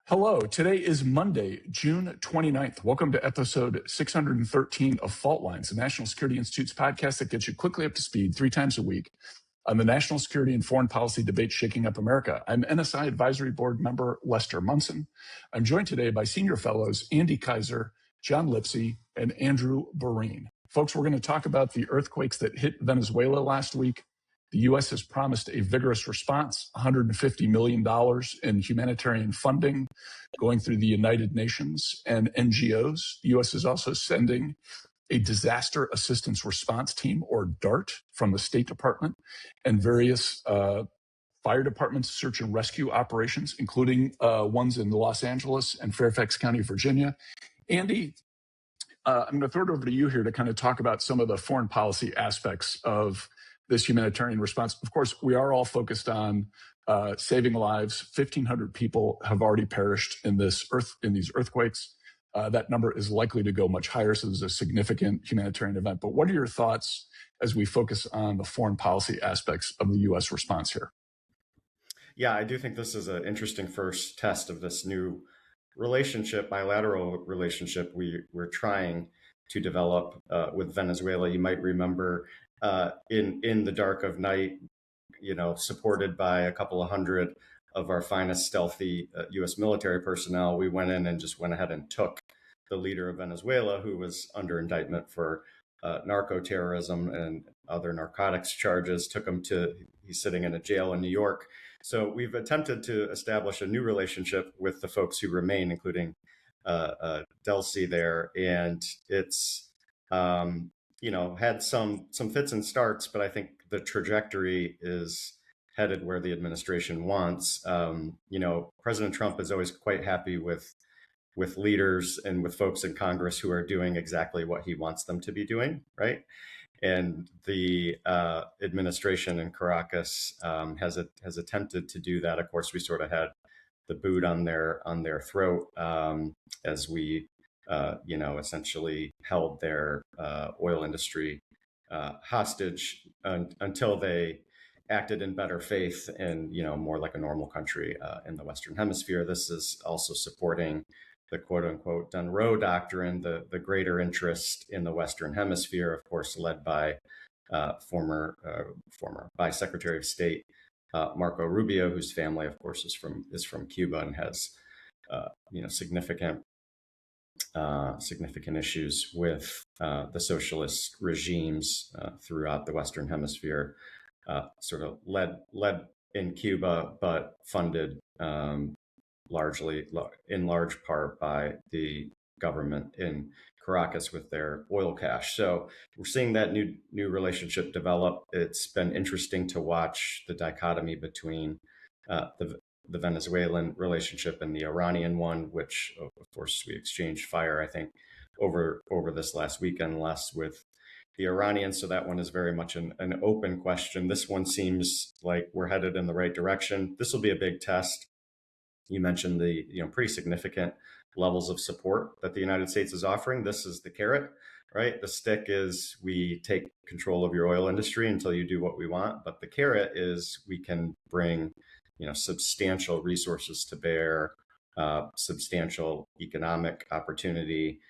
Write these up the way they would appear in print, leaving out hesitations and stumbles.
Hello, today is Monday, June 29th. Welcome to episode 613 of Fault Lines, the National Security Institute's podcast that gets you quickly up to speed 3 times a week on the national security and foreign policy debate shaking up America. I'm NSI Advisory Board member Lester Munson. I'm joined today by senior fellows Andy Kaiser, John Lipsey, and Andrew Boreen. Folks, we're going to talk about the earthquakes that hit Venezuela last week. The U.S. has promised a vigorous response, $150 million in humanitarian funding going through the United Nations and NGOs. The U.S. is also sending a disaster assistance response team, or DART, from the State Department and various fire departments, search and rescue operations, including ones in Los Angeles and Fairfax County, Virginia. Andy, I'm going to throw it over to you here to kind of talk about some of the foreign policy aspects of this humanitarian response. Of course, we are all focused on saving lives. 1,500 people have already perished in these earthquakes. That number is likely to go much higher, so this is a significant humanitarian event. But what are your thoughts as we focus on the foreign policy aspects of the U.S. response here? Yeah, I do think this is an interesting first test of this new relationship, bilateral relationship we're trying to develop with Venezuela. You might remember in the dark of night, supported by a couple of hundred of our finest stealthy U.S. military personnel, we went in and just went ahead and took the leader of Venezuela, who was under indictment for narco-terrorism and other narcotics charges, he's sitting in a jail in New York. So we've attempted to establish a new relationship with the folks who remain, including Delcy there. And it's, had some fits and starts, but I think the trajectory is headed where the administration wants. President Trump is always quite happy with leaders and with folks in Congress who are doing exactly what he wants them to be doing, right? And the administration in Caracas has attempted to do that. Of course, we sort of had the boot on their throat as we essentially held their oil industry hostage until they acted in better faith and, more like a normal country in the Western Hemisphere. This is also supporting the quote unquote Dunroe doctrine, the greater interest in the Western Hemisphere, of course, led by former by Secretary of State Marco Rubio, whose family, of course, is from Cuba and has significant issues with the socialist regimes throughout the Western Hemisphere, sort of led in Cuba, but funded in large part by the government in Caracas with their oil cash. So we're seeing that new relationship develop. It's been interesting to watch the dichotomy between the Venezuelan relationship and the Iranian one, which of course we exchanged fire, I think, over this last weekend, less with the Iranians. So that one is very much an open question. This one seems like we're headed in the right direction. This will be a big test. You mentioned the pretty significant levels of support that the United States is offering. This is the carrot, right? The stick is we take control of your oil industry until you do what we want. But the carrot is we can bring substantial resources to bear, substantial economic opportunity.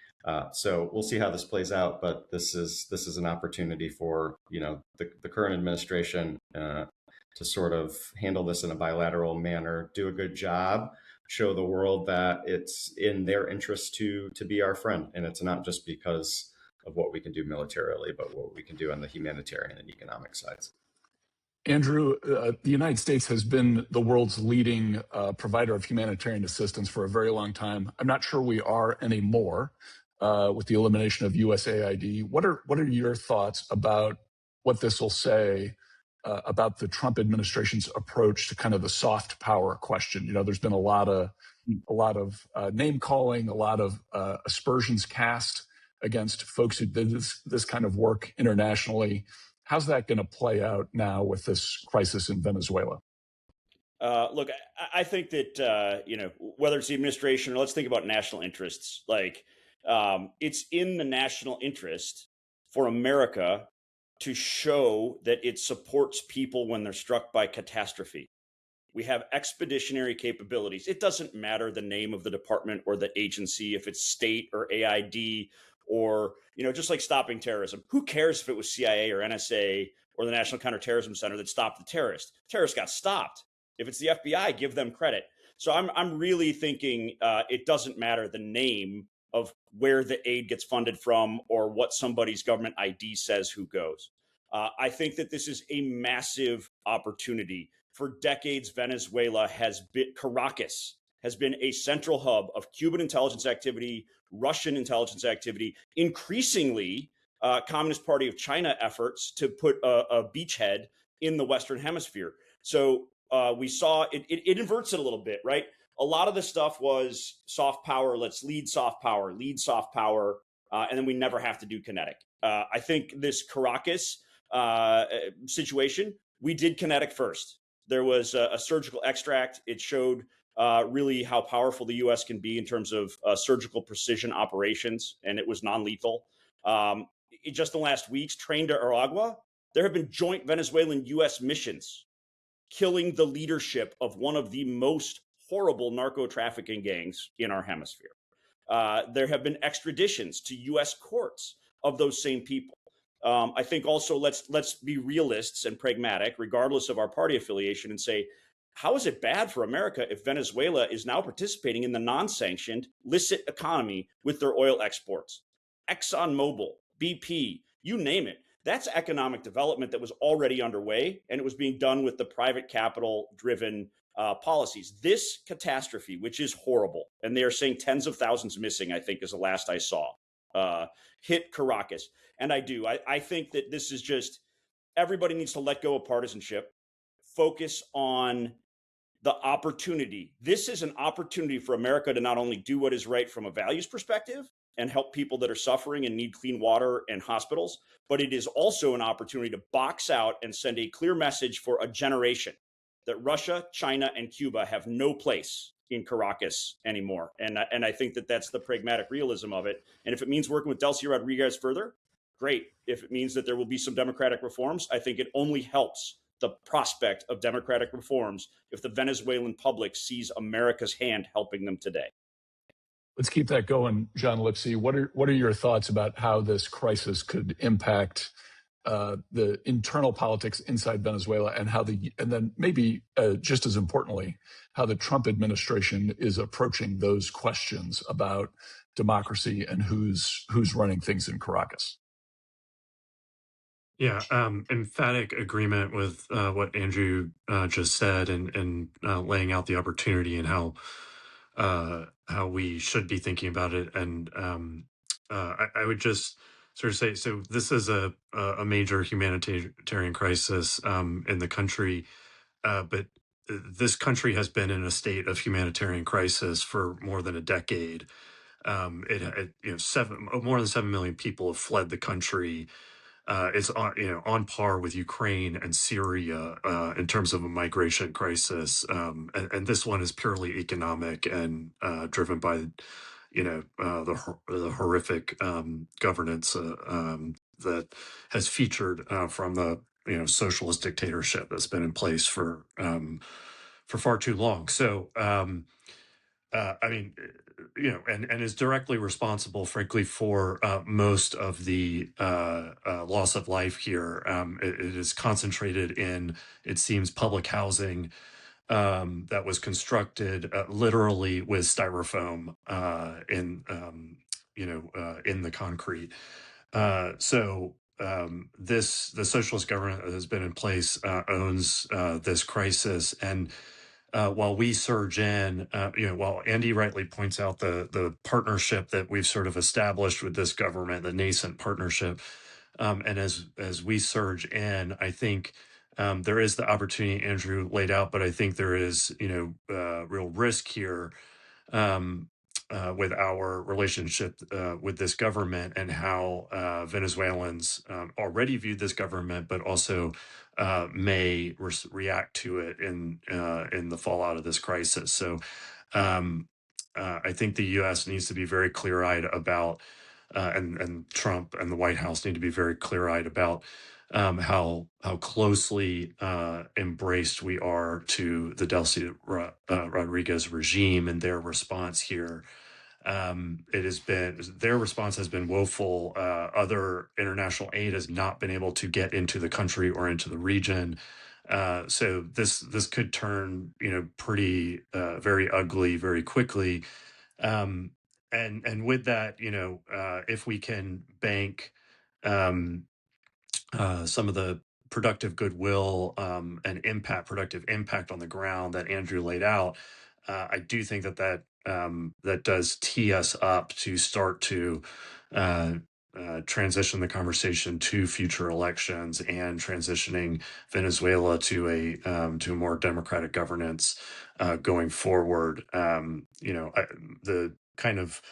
So we'll see how this plays out. But this is an opportunity for the current administration to sort of handle this in a bilateral manner, do a good job, show the world that it's in their interest to be our friend. And it's not just because of what we can do militarily, but what we can do on the humanitarian and economic sides. Andrew, the United States has been the world's leading provider of humanitarian assistance for a very long time. I'm not sure we are anymore with the elimination of USAID. What are your thoughts about what this will say about the Trump administration's approach to kind of the soft power question? There's been a lot of name calling, a lot of aspersions cast against folks who did this kind of work internationally. How's that going to play out now with this crisis in Venezuela? Look, I think that, whether it's the administration or let's think about national interests, it's in the national interest for America to show that it supports people when they're struck by catastrophe. We have expeditionary capabilities. It doesn't matter the name of the department or the agency, if it's state or AID or, just like stopping terrorism. Who cares if it was CIA or NSA or the National Counterterrorism Center that stopped the terrorist? Terrorists got stopped. If it's the FBI, give them credit. So I'm really thinking it doesn't matter the name of where the aid gets funded from or what somebody's government ID says who goes. I think that this is a massive opportunity. For decades, Caracas has been a central hub of Cuban intelligence activity, Russian intelligence activity, increasingly Communist Party of China efforts to put a beachhead in the Western Hemisphere. So we saw it inverts it a little bit, right? A lot of the stuff was soft power. Let's lead soft power, and then we never have to do kinetic. I think this Caracas situation, we did kinetic first. There was a surgical extract. It showed really how powerful the U.S. can be in terms of surgical precision operations, and it was non-lethal. Just in the last weeks, trained to Aragua, there have been joint Venezuelan-U.S. missions killing the leadership of one of the most horrible narco-trafficking gangs in our hemisphere. There have been extraditions to U.S. courts of those same people. I think also let's be realists and pragmatic, regardless of our party affiliation, and say, how is it bad for America if Venezuela is now participating in the non-sanctioned licit economy with their oil exports? ExxonMobil, BP, you name it. That's economic development that was already underway, and it was being done with the private capital-driven policies. This catastrophe, which is horrible, and they are saying tens of thousands missing, I think is the last I saw, hit Caracas. And I think that this is just, everybody needs to let go of partisanship, focus on the opportunity. This is an opportunity for America to not only do what is right from a values perspective and help people that are suffering and need clean water and hospitals, but it is also an opportunity to box out and send a clear message for a generation that Russia, China, and Cuba have no place in Caracas anymore. And I think that that's the pragmatic realism of it. And if it means working with Delcy Rodriguez further, great. If it means that there will be some democratic reforms, I think it only helps the prospect of democratic reforms if the Venezuelan public sees America's hand helping them today. Let's keep that going, John Lipsey. What are your thoughts about how this crisis could impact the internal politics inside Venezuela, and then maybe just as importantly, how the Trump administration is approaching those questions about democracy and who's running things in Caracas? Yeah, emphatic agreement with what Andrew just said, and laying out the opportunity and how we should be thinking about it. And I would just sort of say, so this is a major humanitarian crisis in the country, but this country has been in a state of humanitarian crisis for more than a decade. More than 7 million people have fled the country. It's on par with Ukraine and Syria in terms of a migration crisis, and this one is purely economic and driven by the horrific governance that has featured from the socialist dictatorship that's been in place for far too long. So and is directly responsible, frankly, for most of the loss of life here. It is concentrated in, it seems, public housing that was constructed literally with styrofoam in the concrete. The socialist government that has been in place owns this crisis. And while we surge in, while Andy rightly points out the partnership that we've sort of established with this government, the nascent partnership, and as we surge in, I think there is the opportunity Andrew laid out, but I think there is real risk here with our relationship with this government, and how Venezuelans already viewed this government, but also may react to it in the fallout of this crisis. So I think the U.S. needs to be very clear-eyed about, and Trump and the White House need to be very clear-eyed about how closely embraced we are to the Delcy Rodriguez regime and their response here. It has been, their response has been woeful. Other international aid has not been able to get into the country or into the region. So this could turn, pretty very ugly very quickly. And with that, if we can bank some of the productive goodwill and productive impact on the ground that Andrew laid out, I do think that does tee us up to start to transition the conversation to future elections and transitioning Venezuela to a more democratic governance going forward. The kind of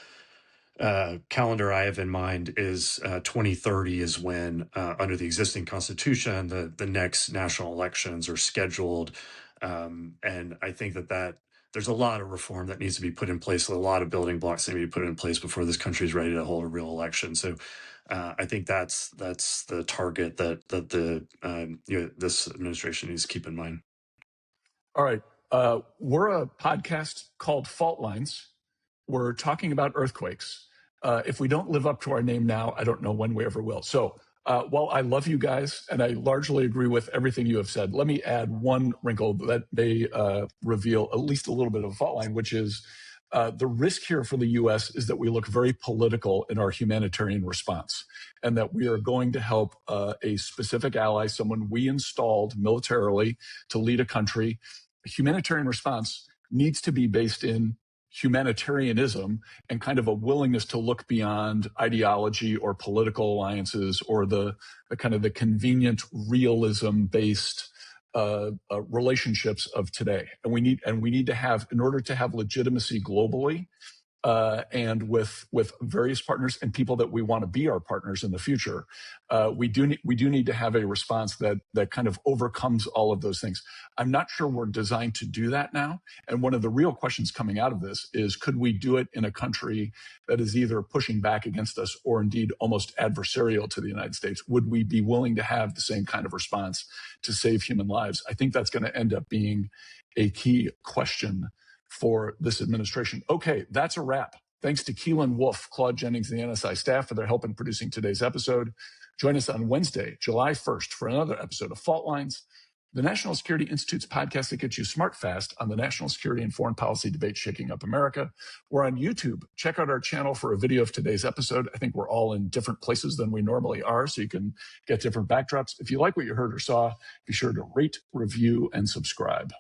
calendar I have in mind is 2030 is when, under the existing constitution, the next national elections are scheduled. And I think that there's a lot of reform that needs to be put in place, a lot of building blocks that need to be put in place before this country is ready to hold a real election. So I think that's the target that this administration needs to keep in mind. All right. We're a podcast called Fault Lines. We're talking about earthquakes. If we don't live up to our name now, I don't know when we ever will. So while I love you guys, and I largely agree with everything you have said, let me add one wrinkle that may reveal at least a little bit of a fault line, which is the risk here for the U.S. is that we look very political in our humanitarian response, and that we are going to help a specific ally, someone we installed militarily to lead a country. Humanitarian response needs to be based in humanitarianism and kind of a willingness to look beyond ideology or political alliances or the kind of the convenient realism based relationships of today. And we need to have, in order to have legitimacy globally, and with various partners and people that we want to be our partners in the future, we do need to have a response that kind of overcomes all of those things. I'm not sure we're designed to do that now. And one of the real questions coming out of this is, could we do it in a country that is either pushing back against us or indeed almost adversarial to the United States? Would we be willing to have the same kind of response to save human lives? I think that's going to end up being a key question for this administration. Okay, that's a wrap. Thanks to Keelan Wolf, Claude Jennings, and the NSI staff for their help in producing today's episode. Join us on Wednesday, July 1st, for another episode of Fault Lines, the National Security Institute's podcast that gets you smart fast on the national security and foreign policy debate shaking up America. We're on YouTube. Check out our channel for a video of today's episode. I think we're all in different places than we normally are, so you can get different backdrops. If you like what you heard or saw, be sure to rate, review, and subscribe.